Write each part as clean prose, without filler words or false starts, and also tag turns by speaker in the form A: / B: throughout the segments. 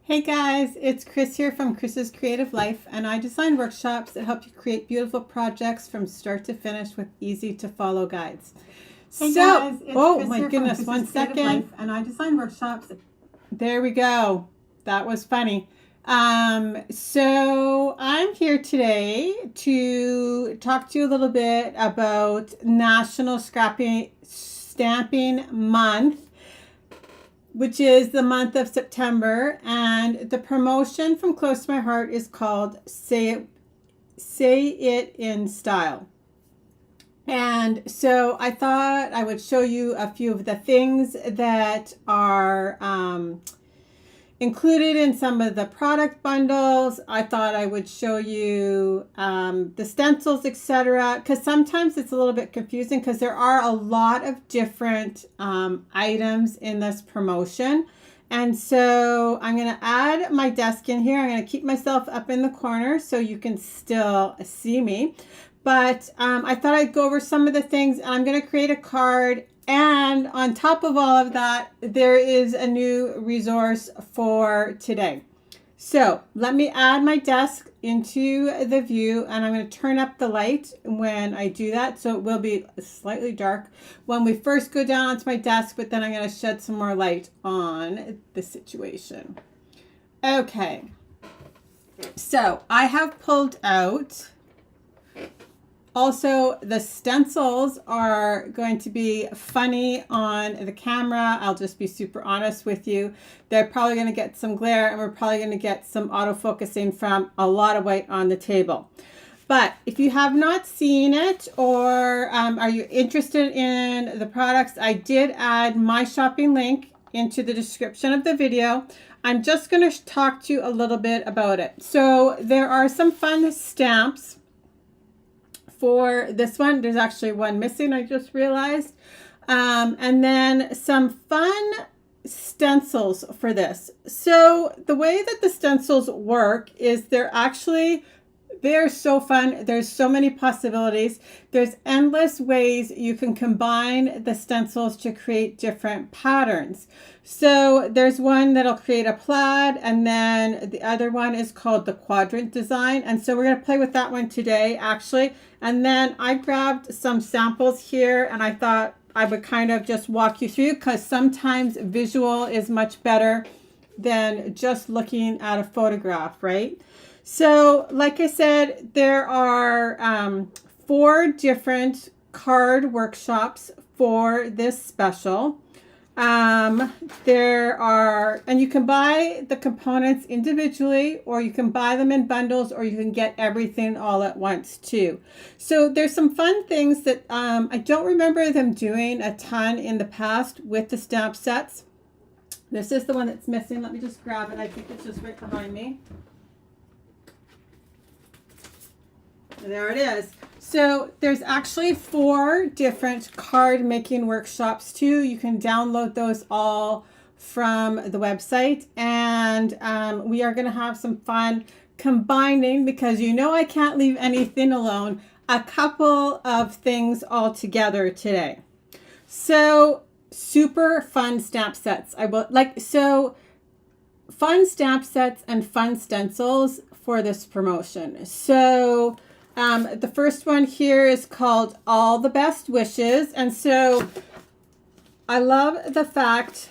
A: Hey guys, it's Chris here from Chris's Creative Life, and I design workshops that help you create beautiful projects from start to finish with easy to follow guides.
B: Hey guys, it's
A: oh
B: Chris
A: my
B: here
A: goodness,
B: from
A: one
B: Chris's Creative
A: second.
B: Life, and I design workshops.
A: There we go. That was funny. So I'm here today to talk to you a little bit about National Stamping Month, which is the month of September, and the promotion from close to my heart is called Say It in Style. And so I thought I would show you a few of the things that are included in some of the product bundles. I thought I would show you the stencils, etc., because sometimes it's a little bit confusing because there are a lot of different items in this promotion. And so I'm going to add my desk in here. I'm going to keep myself up in the corner so you can still see me. But I thought I'd go over some of the things. I'm going to create a card. And on top of all of that, there is a new resource for today. So let me add my desk into the view, and I'm going to turn up the light when I do that. So it will be slightly dark when we first go down onto my desk, but then I'm going to shed some more light on the situation. Okay. So I have pulled out. Also, the stencils are going to be funny on the camera. I'll just be super honest with you. They're probably going to get some glare, and we're probably going to get some autofocusing from a lot of white on the table. But if you have not seen it, or are you interested in the products, I did add my shopping link into the description of the video. I'm just going to talk to you a little bit about it. So there are some fun stamps for this one. There's actually one missing, I just realized. And then some fun stencils for this. So the way that the stencils work is they're so fun. There's so many possibilities. There's endless ways you can combine the stencils to create different patterns. So there's one that'll create a plaid, and then the other one is called the quadrant design. And so we're going to play with that one today, actually. And then I grabbed some samples here, and I thought I would kind of just walk you through, because sometimes visual is much better than just looking at a photograph, right? So like I said, there are 4 different card workshops for this special. There are, and you can buy the components individually, or you can buy them in bundles, or you can get everything all at once too. So there's some fun things that I don't remember them doing a ton in the past with the stamp sets. This is the one that's missing. Let me just grab it. I think it's just right behind me. There it is. So there's actually 4 different card making workshops too. You can download those all from the website, and we are going to have some fun combining, because you know I can't leave anything alone, a couple of things all together today. So super fun stamp sets. Fun stamp sets and fun stencils for this promotion. So the first one here is called All the Best Wishes. And so I love the fact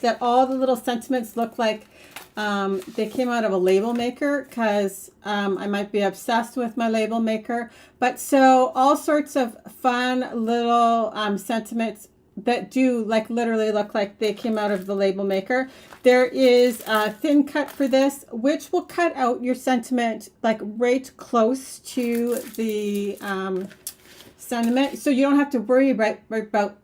A: that all the little sentiments look like they came out of a label maker, because I might be obsessed with my label maker. But so all sorts of fun little sentiments that do literally look like they came out of the label maker. There is a thin cut for this, which will cut out your sentiment right close to the sentiment, so you don't have to worry about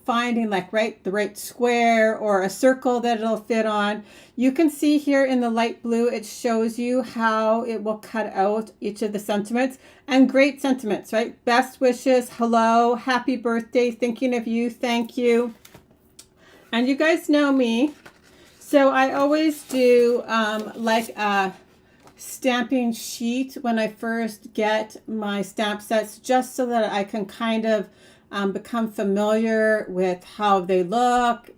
A: finding the right square or a circle that it'll fit on. You can see here in the light blue, it shows you how it will cut out each of the sentiments, and great sentiments, right? Best wishes, hello, happy birthday, thinking of you, thank you. And you guys know me, so I always do a stamping sheet when I first get my stamp sets, just so that I can kind of become familiar with how they look,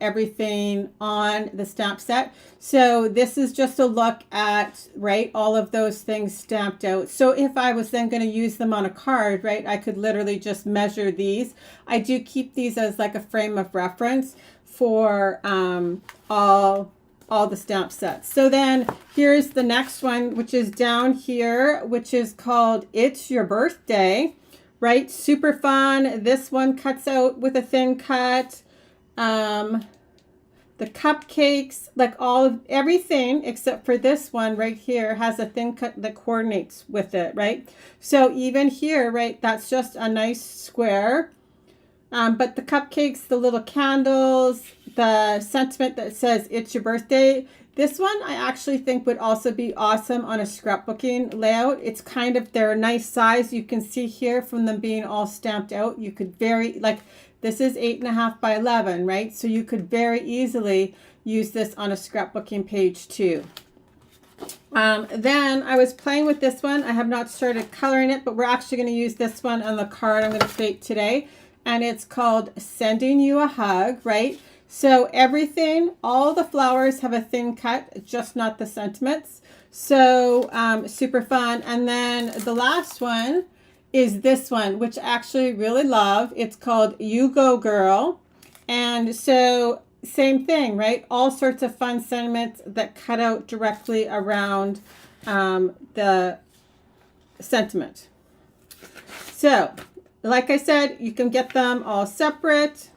A: everything on the stamp set. So this is just a look at, right, all of those things stamped out. So if I was then going to use them on a card, right, I could literally just measure these. I do keep these as like a frame of reference for all the stamp sets. So then here's the next one, which is down here, which is called It's Your Birthday, right? Super fun. This one cuts out with a thin cut. The cupcakes, like everything except for this one right here has a thin cut that coordinates with it, right? So even here, right, that's just a nice square. But the cupcakes, the little candles, the sentiment that says it's your birthday, this one I actually think would also be awesome on a scrapbooking layout. It's kind of, they're a nice size. You can see here from them being all stamped out, you could this is 8.5 by 11, right? So you could very easily use this on a scrapbooking page too. Then I was playing with this one. I have not started coloring it, but we're actually going to use this one on the card I'm going to create today. And it's called Sending You a Hug, right? So everything, all the flowers have a thin cut, just not the sentiments. So super fun. And then the last one is this one, which I actually really love. It's called You Go Girl. And so same thing, right? All sorts of fun sentiments that cut out directly around the sentiment. So like I said, you can get them all separate.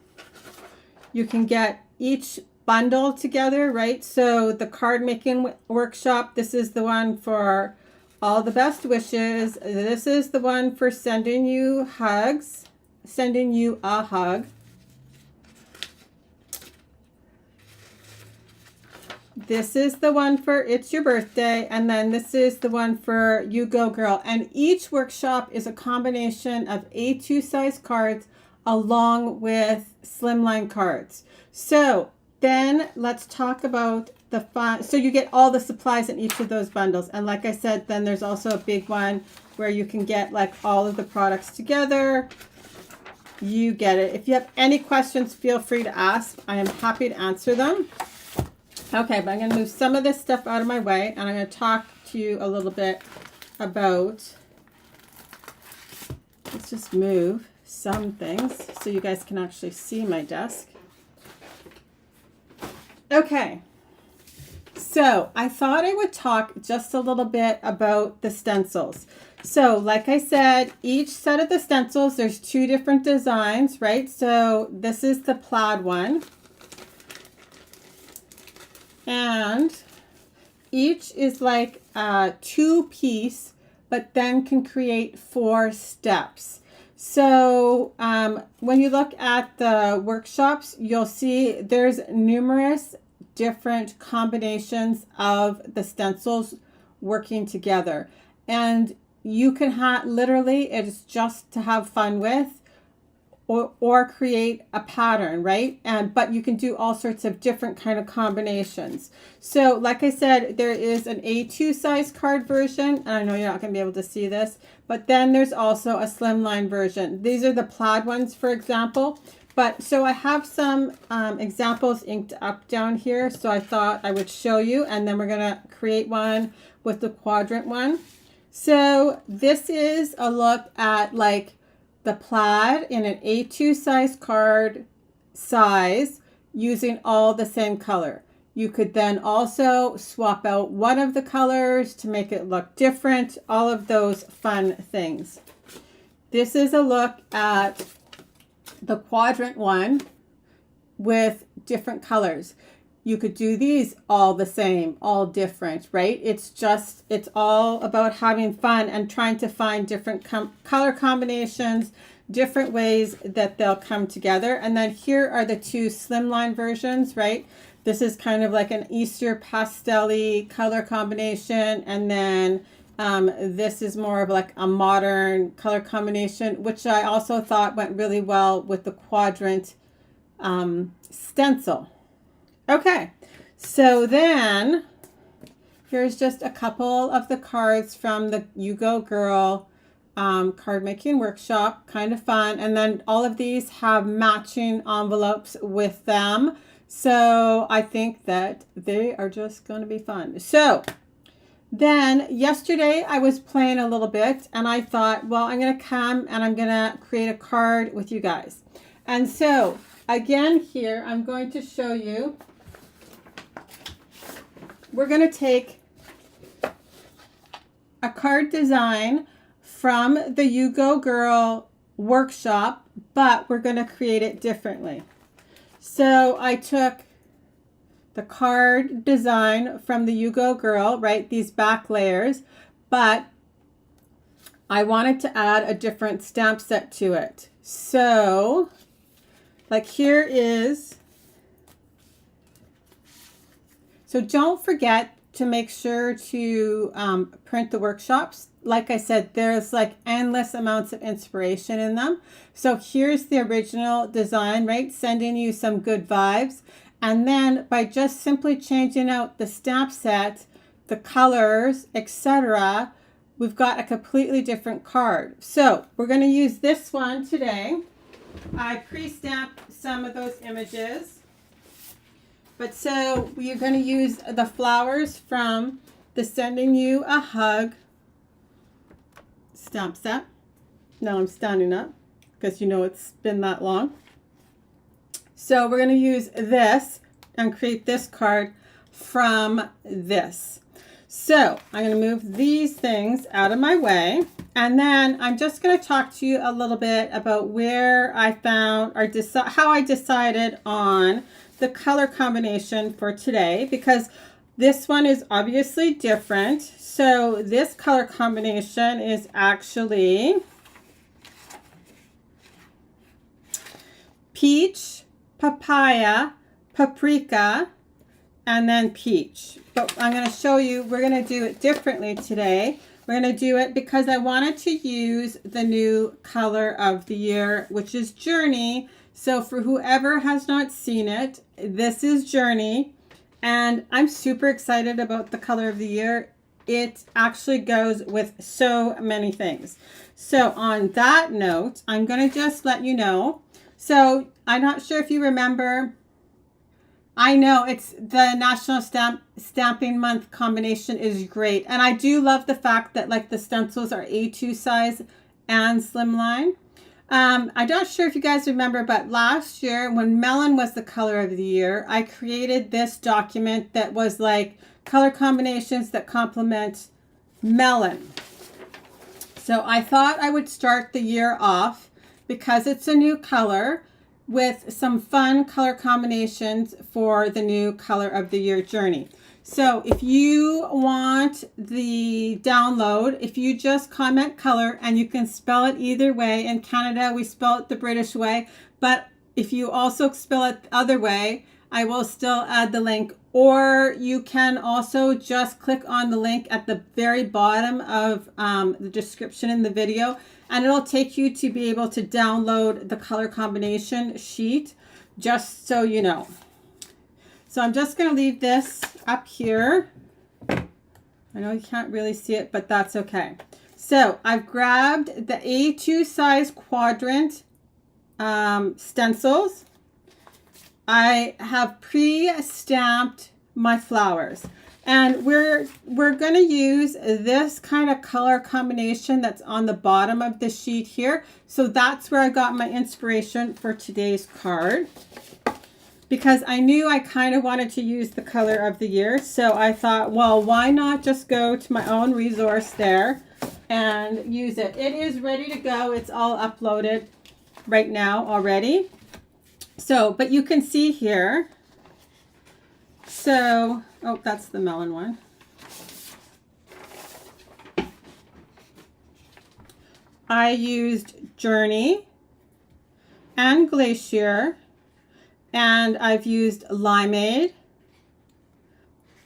A: You can get each bundle together, right? So the card making workshop, this is the one for all the best wishes. This is the one for sending you hugs, sending you a hug. This is the one for It's Your Birthday, and then this is the one for You Go Girl. And each workshop is a combination of A2 size cards along with slimline cards. So then let's talk about the fun. So you get all the supplies in each of those bundles. And like I said, then there's also a big one where you can get like all of the products together. You get it. If you have any questions, feel free to ask. I am happy to answer them. Okay, but I'm going to move some of this stuff out of my way, and I'm going to talk to you a little bit about, let's just move some things so you guys can actually see my desk. Okay, so I thought I would talk just a little bit about the stencils. So like I said, each set of the stencils, there's two different designs, right? So this is the plaid one. And each is like a 2-piece, but then can create 4 steps. So when you look at the workshops, you'll see there's numerous different combinations of the stencils working together. And you can literally, it's just to have fun with, or create a pattern, right? But you can do all sorts of different kind of combinations. So like I said, there is an A2 size card version, and I know you're not going to be able to see this, but then there's also a slimline version. These are the plaid ones, for example. But so I have some examples inked up down here, so I thought I would show you, and then we're going to create one with the quadrant one. So this is a look at like the plaid in an A2 size card size using all the same color. You could then also swap out one of the colors to make it look different, all of those fun things. This is a look at the quadrant one with different colors. You could do these all the same, all different, right? It's all about having fun and trying to find different color combinations, different ways that they'll come together. And then here are the 2 slimline versions, right? This is kind of like an Easter pastel-y color combination. And then this is more of like a modern color combination, which I also thought went really well with the quadrant stencil. Okay, so then here's just a couple of the cards from the You Go Girl card making workshop, kind of fun. And then all of these have matching envelopes with them. So I think that they are just going to be fun. So then yesterday I was playing a little bit and I thought, well, I'm going to come and I'm going to create a card with you guys. And so again here, I'm going to show you, we're going to take a card design from the You Go Girl workshop, but we're going to create it differently. So I took the card design from the You Go Girl, right? These back layers, but I wanted to add a different stamp set to it. So like here is, so don't forget to make sure to print the workshops. Like I said, there's like endless amounts of inspiration in them. So here's the original design, right? Sending you some good vibes. And then by just simply changing out the stamp set, the colors, etc., we've got a completely different card. So we're going to use this one today. I pre-stamped some of those images. But so we're going to use the flowers from the Sending You a Hug stamp set. Now I'm standing up because you know it's been that long. So we're going to use this and create this card from this. So I'm going to move these things out of my way. And then I'm just going to talk to you a little bit about where I found or how I decided on the color combination for today, because this one is obviously different. So this color combination is actually peach, papaya, paprika, and then peach. But I'm going to show you, we're going to do it differently today. We're going to do it because I wanted to use the new color of the year, which is Journey. So for whoever has not seen it, this is Journey. And I'm super excited about the color of the year. It actually goes with so many things. So on that note, I'm going to just let you know. So I'm not sure if you remember, I know it's the National Stamping Month combination is great. And I do love the fact that like the stencils are A2 size and slimline. I'm not sure if you guys remember, but last year when Melon was the color of the year, I created this document that was like color combinations that complement Melon. So I thought I would start the year off because it's a new color with some fun color combinations for the new color of the year Journey. So if you want the download, if you just comment color, and you can spell it either way. In Canada, we spell it the British way, but if you also spell it the other way, I will still add the link. Or you can also just click on the link at the very bottom of the description in the video, and it'll take you to be able to download the color combination sheet, just so you know. So I'm just going to leave this up here. I know you can't really see it, but that's okay. So I've grabbed the A2 size quadrant stencils. I have pre-stamped my flowers. And we're going to use this kind of color combination that's on the bottom of the sheet here. So that's where I got my inspiration for today's card, because I knew I kind of wanted to use the color of the year. So I thought, well, why not just go to my own resource there and use it. It is ready to go. It's all uploaded right now already. So, but you can see here. So, oh, that's the Melon one. I used Journey and Glacier, and I've used Limeade,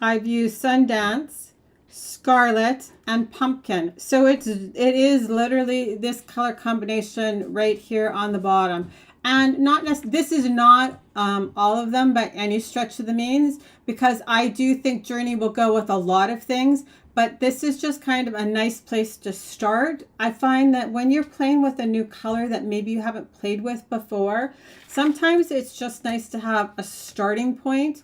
A: I've used Sundance, Scarlet, and Pumpkin. So it is literally this color combination right here on the bottom. And this is not all of them by any stretch of the means, because I do think Journey will go with a lot of things, but this is just kind of a nice place to start. I find that when you're playing with a new color that maybe you haven't played with before, sometimes it's just nice to have a starting point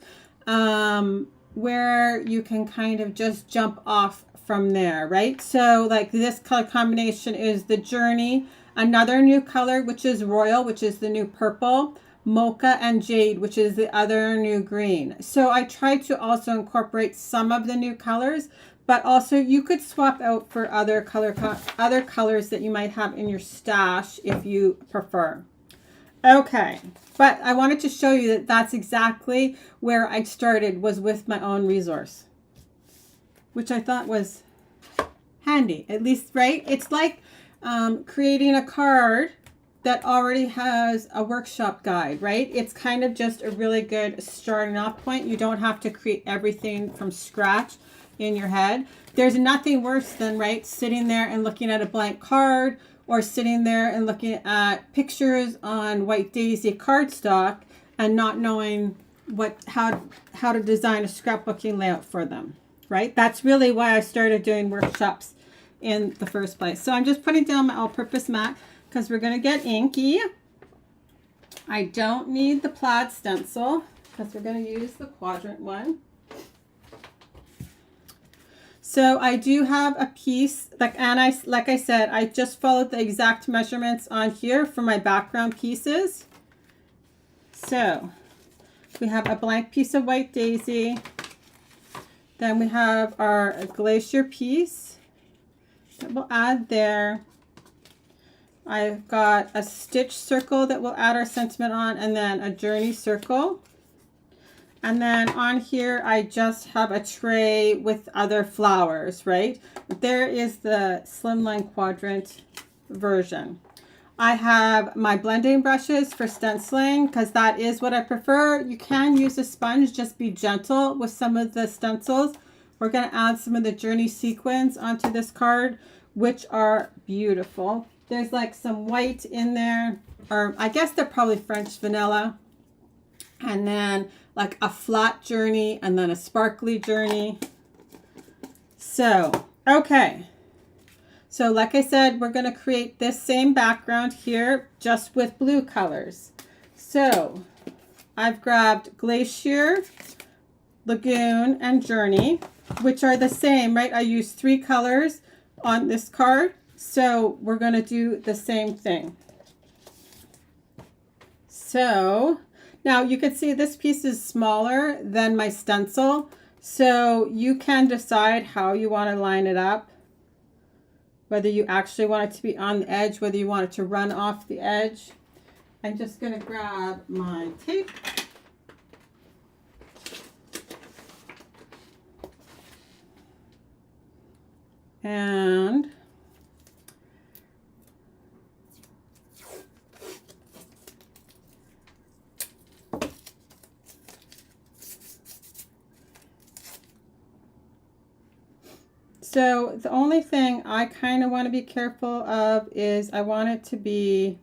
A: where you can kind of just jump off from there, right? So like this color combination is the Journey, another new color, which is Royal, which is the new purple, Mocha, and Jade, which is the other new green. So I tried to also incorporate some of the new colors, but also you could swap out for other colors that you might have in your stash if you prefer. Okay, but I wanted to show you that that's exactly where I started, was with my own resource, which I thought was handy, at least, right? It's like creating a card that already has a workshop guide, right? It's kind of just a really good starting off point. You don't have to create everything from scratch in your head. There's nothing worse than, right, sitting there and looking at a blank card, or sitting there and looking at pictures on White Daisy cardstock and not knowing how to design a scrapbooking layout for them, right? That's really why I started doing workshops in the first place. So I'm just putting down my all-purpose mat because we're going to get inky. I don't need the plaid stencil because we're going to use the quadrant one. So I do have a piece, like I said, I just followed the exact measurements on here for my background pieces. So we have a blank piece of White Daisy. Then we have our glacier piece that we'll add there. I've got a stitch circle that we'll add our sentiment on, and then a journey circle. And then on here, I just have a tray with other flowers, right? There is the Slimline Quadrant version. I have my blending brushes for stenciling because that is what I prefer. You can use a sponge, just be gentle with some of the stencils. We're going to add some of the Journey sequins onto this card, which are beautiful. There's like some white in there, or I guess they're probably French vanilla. And then like a flat journey, and then a sparkly journey. So, okay. So like I said, we're going to create this same background here, just with blue colors. So I've grabbed Glacier, Lagoon, and Journey, which are the same, right? I used 3 colors on this card. So we're going to do the same thing. So now you can see this piece is smaller than my stencil, so you can decide how you want to line it up, whether you actually want it to be on the edge, whether you want it to run off the edge. I'm just going to grab my tape. And so the only thing I kind of want to be careful of is I want it to be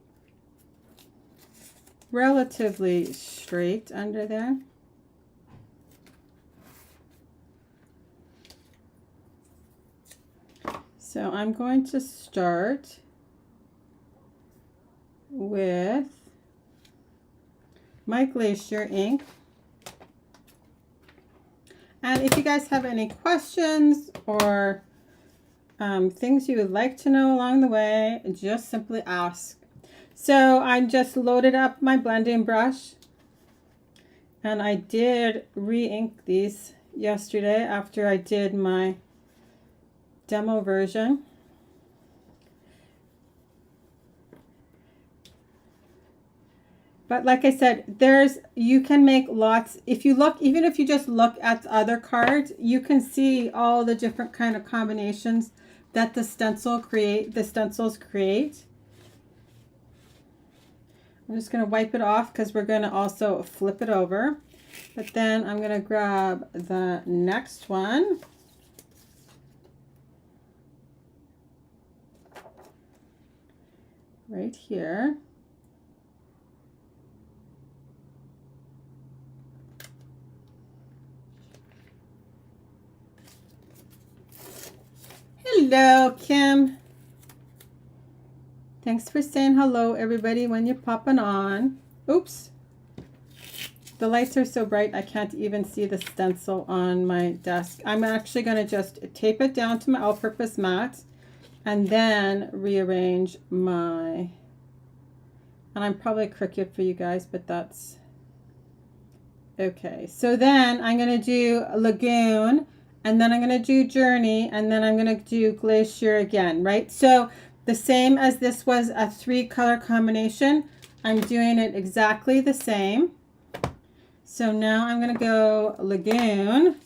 A: relatively straight under there. So I'm going to start with my Glacier ink. And if you guys have any questions or things you would like to know along the way, just simply ask. So I just loaded up my blending brush, and I did re-ink these yesterday after I did my demo version. But like I said, you can make lots. If you look, even if you just look at the other cards, you can see all the different kind of combinations that the stencils create. I'm just going to wipe it off because we're going to also flip it over. But then I'm going to grab the next one. Right here. Hello, Kim. Thanks for saying hello, everybody, when you're popping on. Oops. The lights are so bright, I can't even see the stencil on my desk. I'm actually going to just tape it down to my all-purpose mat and then rearrange my... And I'm probably crooked for you guys, but that's... Okay, so then I'm going to do Lagoon, and then I'm going to do Journey, and then I'm going to do Glacier again, right? So the same as this was a 3-color combination, I'm doing it exactly the same. So now I'm going to go Lagoon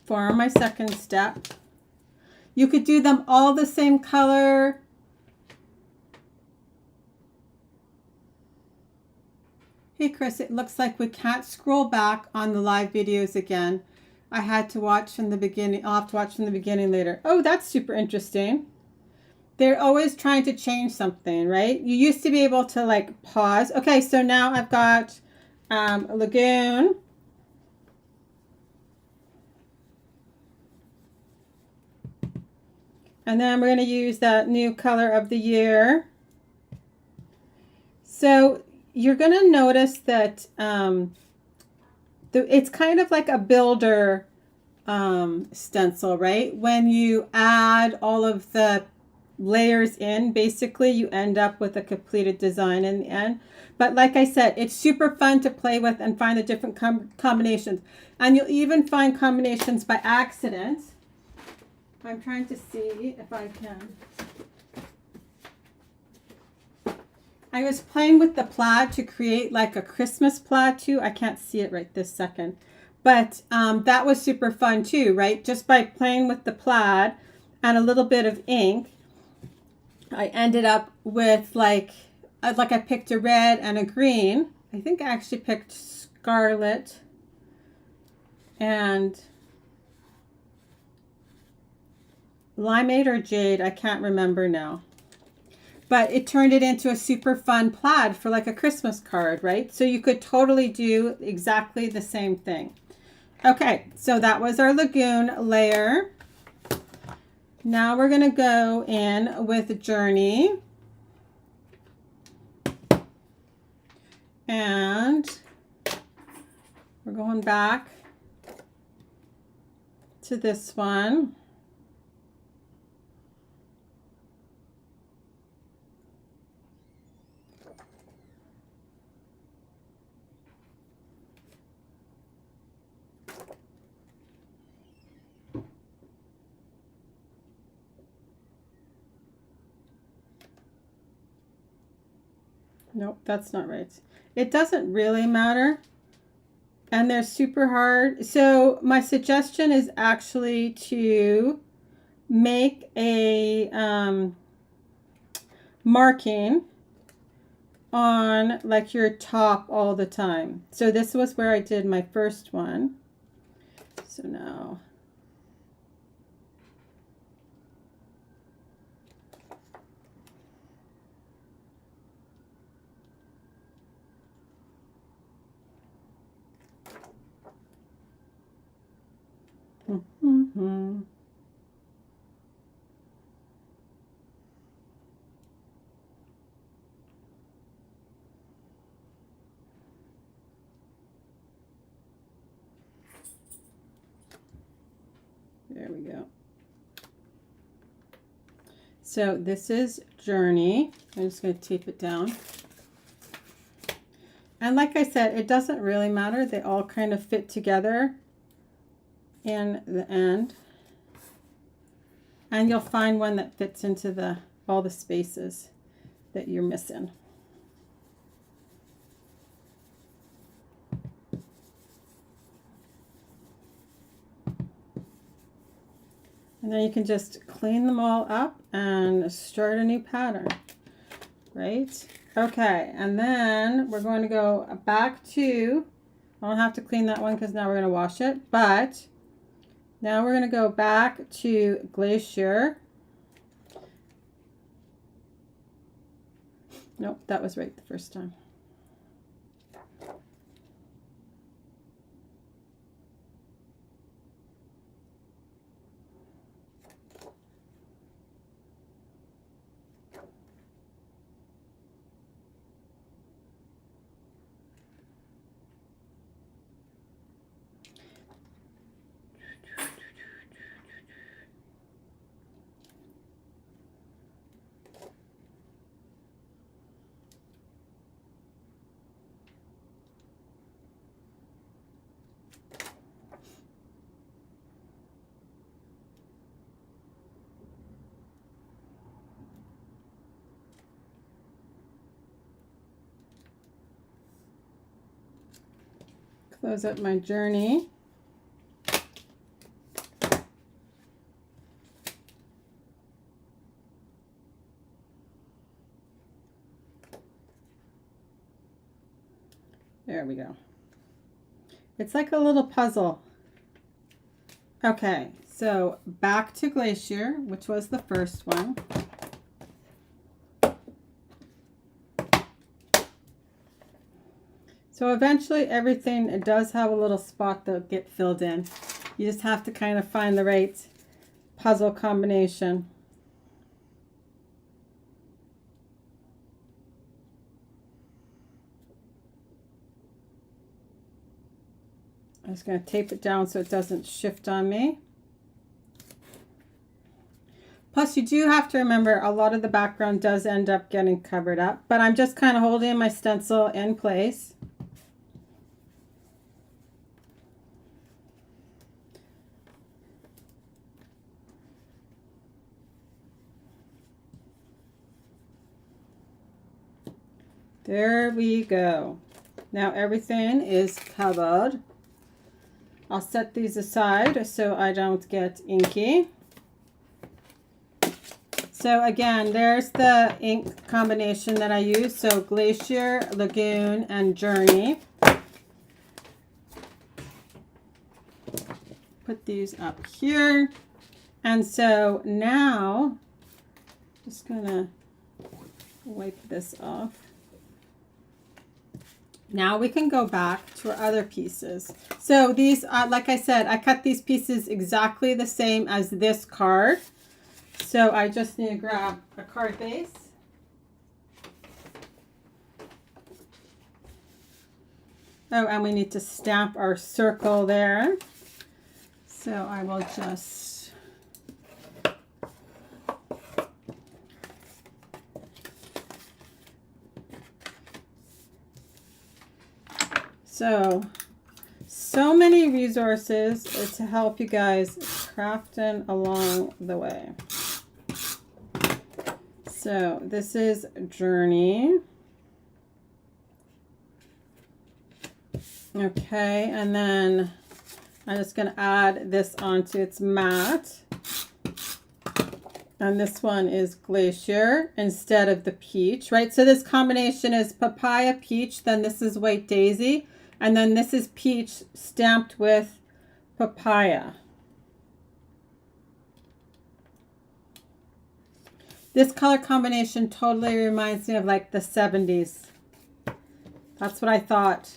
A: for my second step. You could do them all the same color. Hey Chris, it looks like we can't scroll back on the live videos again. I had to watch from the beginning. I'll have to watch from the beginning later. Oh, that's super interesting. They're always trying to change something, right? You used to be able to like pause. Okay, so now I've got Lagoon. And then we're going to use that new color of the year. So you're going to notice that it's kind of like a builder stencil, right? When you add all of the layers in, basically you end up with a completed design in the end. But like I said, it's super fun to play with and find the different combinations. And you'll even find combinations by accident. I'm trying to see if I can. I was playing with the plaid to create like a Christmas plaid too. I can't see it right this second. But that was super fun too, right? Just by playing with the plaid and a little bit of ink, I ended up with like I picked a red and a green. I think I actually picked scarlet and limeade or jade. I can't remember now. But it turned it into a super fun plaid for like a Christmas card, right? So you could totally do exactly the same thing. Okay, so that was our Lagoon layer. Now we're going to go in with Journey. And we're going back to this one. Nope, that's not right. It doesn't really matter. And they're super hard. So my suggestion is actually to make a marking on like your top all the time. So this was where I did my first one. So now there we go. So this is Journey. I'm just going to tape it down. And like I said, it doesn't really matter. They all kind of fit together in the end. And you'll find one that fits into all the spaces that you're missing. And then you can just clean them all up and start a new pattern, right? Okay, and then we're going to go back to, I don't have to clean that one because now we're going to wash it, but now we're going to go back to Glacier. Nope, that was right the first time. close out my Journey. There we go. It's like a little puzzle. Okay, so back to Glacier, which was the first one. So eventually everything does have a little spot that'll get filled in. You just have to kind of find the right puzzle combination. I'm just going to tape it down so it doesn't shift on me. Plus, you do have to remember a lot of the background does end up getting covered up, but I'm just kind of holding my stencil in place. There we go. Now everything is covered. I'll set these aside so I don't get inky. So again, there's the ink combination that I use. So Glacier, Lagoon, and Journey. Put these up here. And so now, just gonna wipe this off. Now we can go back to our other pieces. So these, like I said, I cut these pieces exactly the same as this card. So I just need to grab a card base. Oh, and we need to stamp our circle there. So I will just... So many resources to help you guys crafting along the way. So this is Journey. Okay, and then I'm just going to add this onto its mat. And this one is Glacier instead of the peach, right? So this combination is papaya, peach, then this is white daisy. And then this is peach stamped with papaya. This color combination totally reminds me of like the 70s. That's what I thought.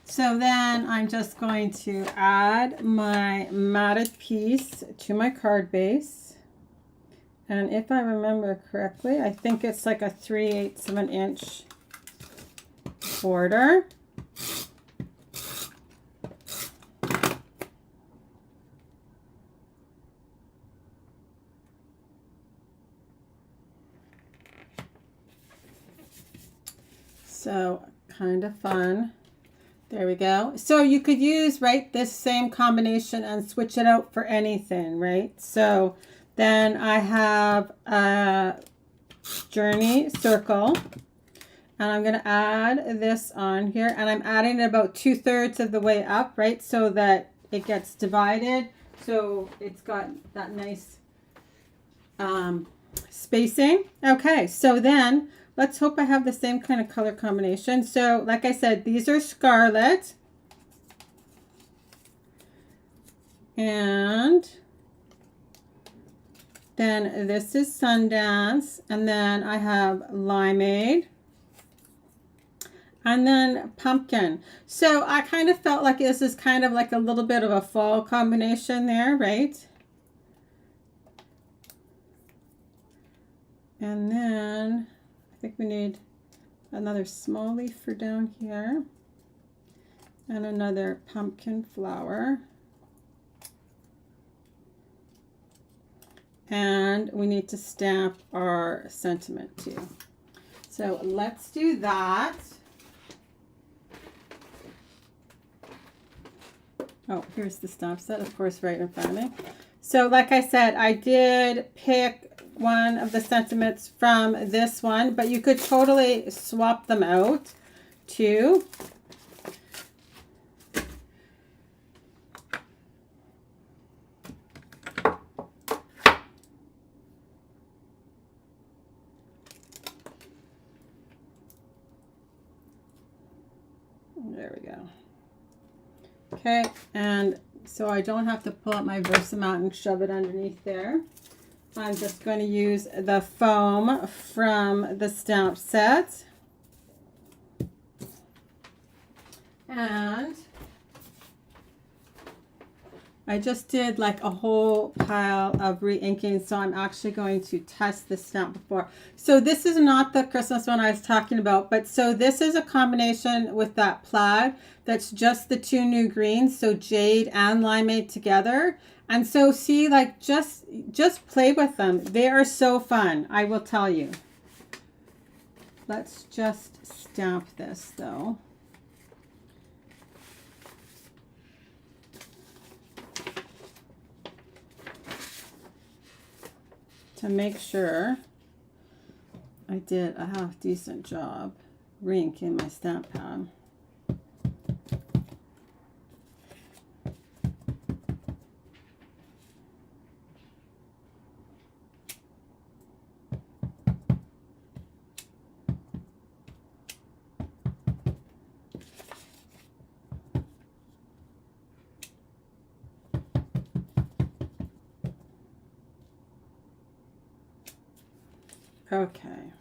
A: So then I'm just going to add my matted piece to my card base. And if I remember correctly, I think it's like a 3/8 of an inch border. So kind of fun. There we go. So you could use, right, this same combination and switch it out for anything, right? So then I have a Journey circle. And I'm going to add this on here. And I'm adding it about 2/3 of the way up, right? So that it gets divided. So it's got that nice spacing. Okay, so then let's hope I have the same kind of color combination. So like I said, these are scarlet. And then this is Sundance. And then I have Limeade. And then Pumpkin. So I kind of felt like this is kind of like a little bit of a fall combination there, right? And then I think we need another small leaf for down here. And another pumpkin flower. And we need to stamp our sentiment too. So let's do that. Oh, here's the stamp set, of course, right in front of me. So like I said, I did pick one of the sentiments from this one, but you could totally swap them out too. There we go. Okay, and so I don't have to pull out my Versamat and shove it underneath there. I'm just going to use the foam from the stamp set. And I just did like a whole pile of re-inking, so I'm actually going to test this stamp before. So this is not the Christmas one I was talking about, but so this is a combination with that plaid. That's just the two new greens, so jade and limeade together. And so see, like just play with them. They are so fun, I will tell you. Let's just stamp this though. To make sure I did a half decent job re-inking my stamp pad. Okay.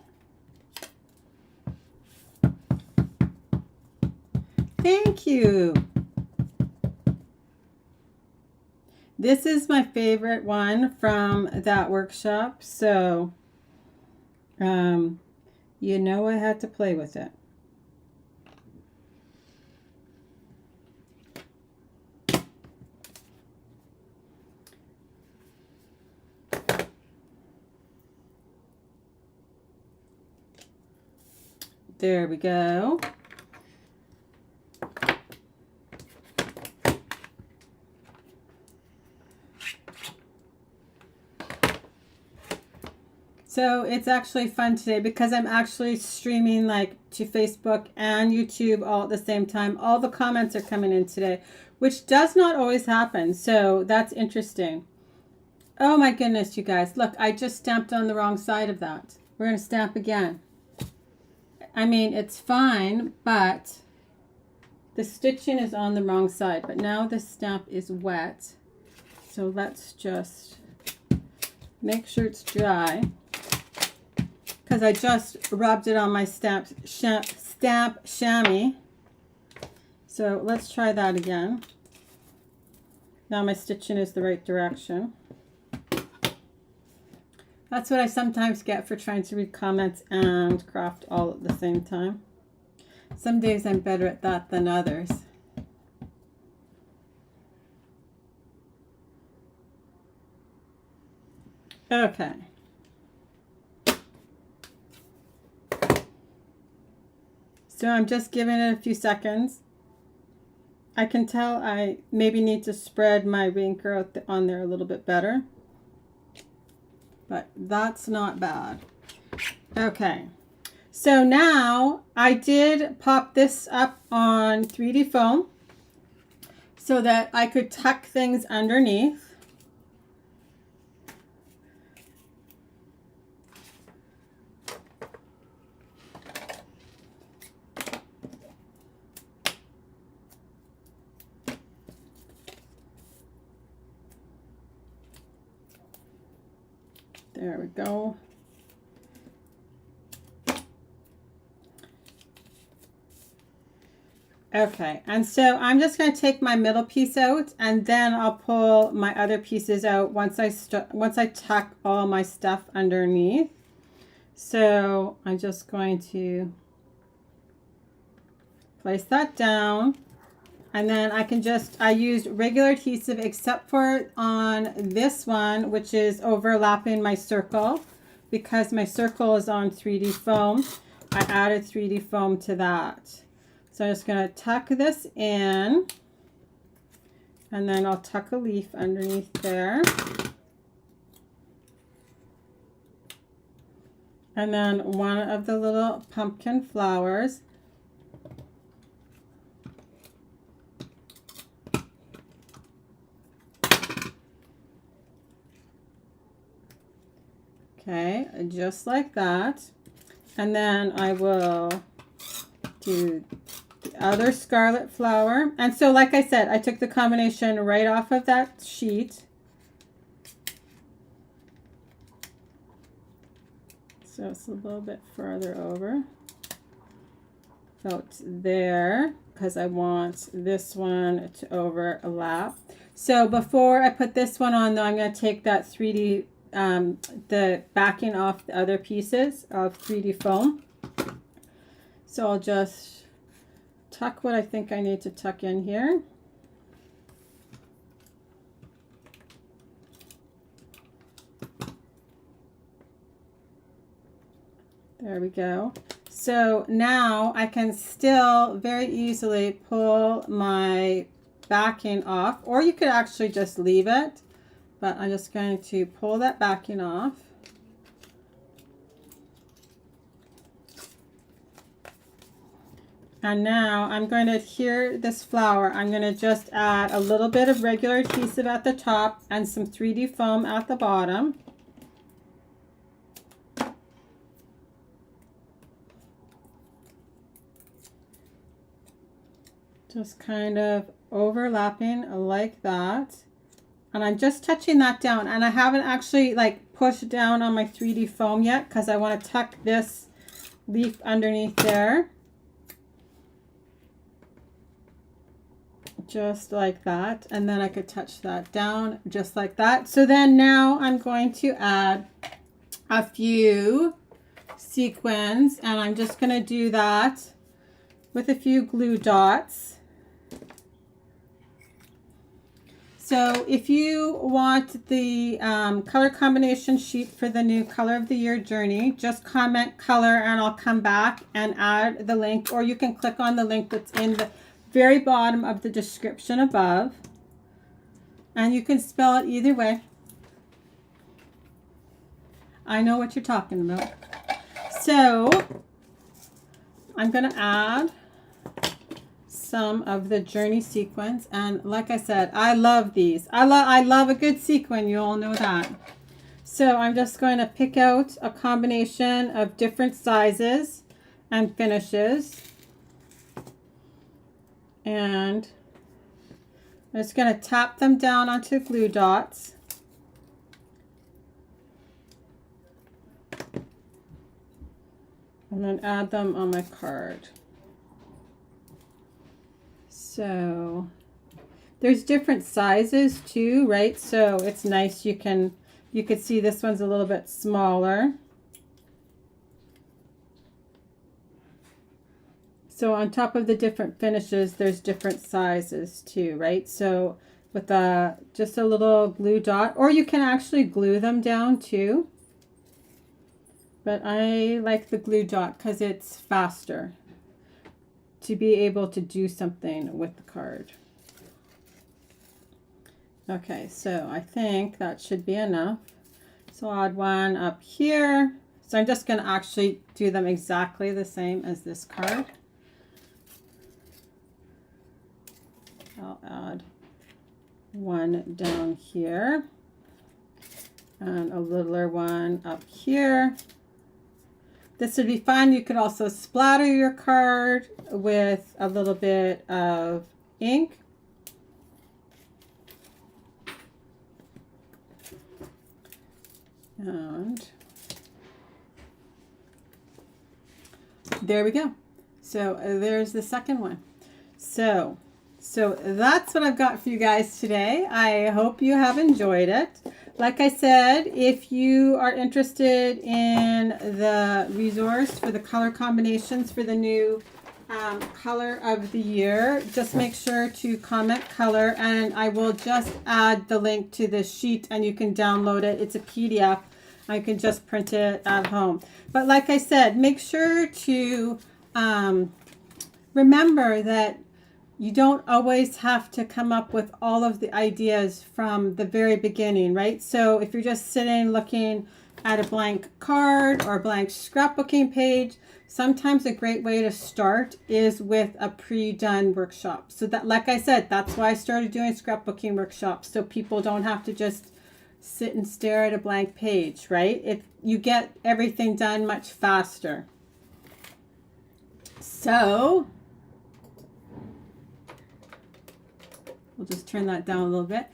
A: Thank you. This is my favorite one from that workshop, so you know I had to play with it. There we go. So it's actually fun today because I'm actually streaming like to Facebook and YouTube all at the same time. All the comments are coming in today, which does not always happen. So that's interesting. Oh my goodness, you guys. Look, I just stamped on the wrong side of that. We're going to stamp again. I mean, it's fine, but the stitching is on the wrong side. But now the stamp is wet. So let's just make sure it's dry. Because I just rubbed it on my stamp chamois. So let's try that again. Now my stitching is the right direction. That's what I sometimes get for trying to read comments and craft all at the same time. Some days I'm better at that than others. Okay. So I'm just giving it a few seconds. I can tell I maybe need to spread my re-inker out on there a little bit better. But that's not bad. Okay, so now I did pop this up on 3D foam so that I could tuck things underneath. There we go. Okay, and so I'm just going to take my middle piece out, and then I'll pull my other pieces out once I tuck all my stuff underneath. So I'm just going to place that down. And then I used regular adhesive except for on this one, which is overlapping my circle. Because my circle is on 3D foam, I added 3D foam to that. So I'm just going to tuck this in. And then I'll tuck a leaf underneath there. And then one of the little pumpkin flowers. Okay, just like that. And then I will do the other scarlet flower. And so, like I said, I took the combination right off of that sheet. So it's a little bit further over. About there, because I want this one to overlap. So before I put this one on, though, I'm going to take that 3D, the backing off the other pieces of 3D foam. So I'll just tuck what I think I need to tuck in here. There we go. So now I can still very easily pull my backing off, or you could actually just leave it, but I'm just going to pull that backing off. And now I'm going to adhere this flower. I'm going to just add a little bit of regular adhesive at the top and some 3D foam at the bottom. Just kind of overlapping like that. And I'm just touching that down. And I haven't actually like pushed down on my 3D foam yet because I want to tuck this leaf underneath there. Just like that. And then I could touch that down just like that. So then now I'm going to add a few sequins, and I'm just going to do that with a few glue dots. So if you want the color combination sheet for the new Color of the Year journey, just comment color and I'll come back and add the link, or you can click on the link that's in the very bottom of the description above. And you can spell it either way. I know what you're talking about. So I'm going to add some of the journey sequins, and like I said, I love these. I love a good sequin, you all know that. So I'm just going to pick out a combination of different sizes and finishes, and I'm just going to tap them down onto glue dots. And then add them on my card. So there's different sizes too, right? So it's nice, you could see this one's a little bit smaller. So on top of the different finishes, there's different sizes too, right? So with just a little glue dot, or you can actually glue them down too. But I like the glue dot because it's faster to be able to do something with the card. Okay, so I think that should be enough. So I'll add one up here. So I'm just going to actually do them exactly the same as this card. I'll add one down here and a littler one up here. This would be fun. You could also splatter your card with a little bit of ink. And there we go. So there's the second one. So that's what I've got for you guys today. I hope you have enjoyed it. Like I said, if you are interested in the resource for the color combinations for the new Color of the Year, just make sure to comment color, and I will just add the link to this sheet and you can download it. It's a PDF. I can just print it at home. But like I said, make sure to remember that you don't always have to come up with all of the ideas from the very beginning, right? So if you're just sitting looking at a blank card or a blank scrapbooking page, sometimes a great way to start is with a pre-done workshop. So that, like I said, that's why I started doing scrapbooking workshops, so people don't have to just sit and stare at a blank page, right? You get everything done much faster. So We'll just turn that down a little bit.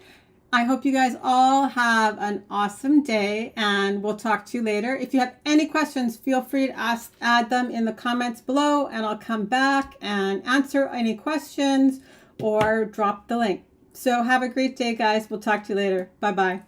A: I hope you guys all have an awesome day, and we'll talk to you later. If you have any questions, feel free to add them in the comments below, and I'll come back and answer any questions or drop the link. So have a great day, guys. We'll talk to you later. Bye-bye.